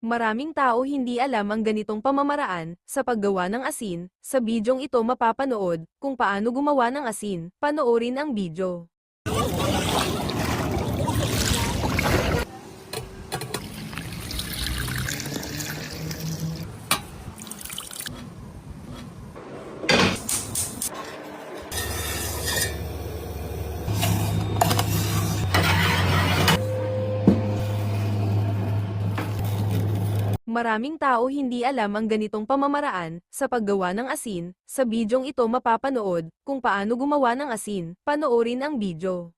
Maraming tao hindi alam ang ganitong pamamaraan sa paggawa ng asin. Sa bidyong ito mapapanood kung paano gumawa ng asin. Panoorin ang video. Maraming tao hindi alam ang ganitong pamamaraan sa paggawa ng asin. Sa bidyong ito mapapanood kung paano gumawa ng asin. Panoorin ang video.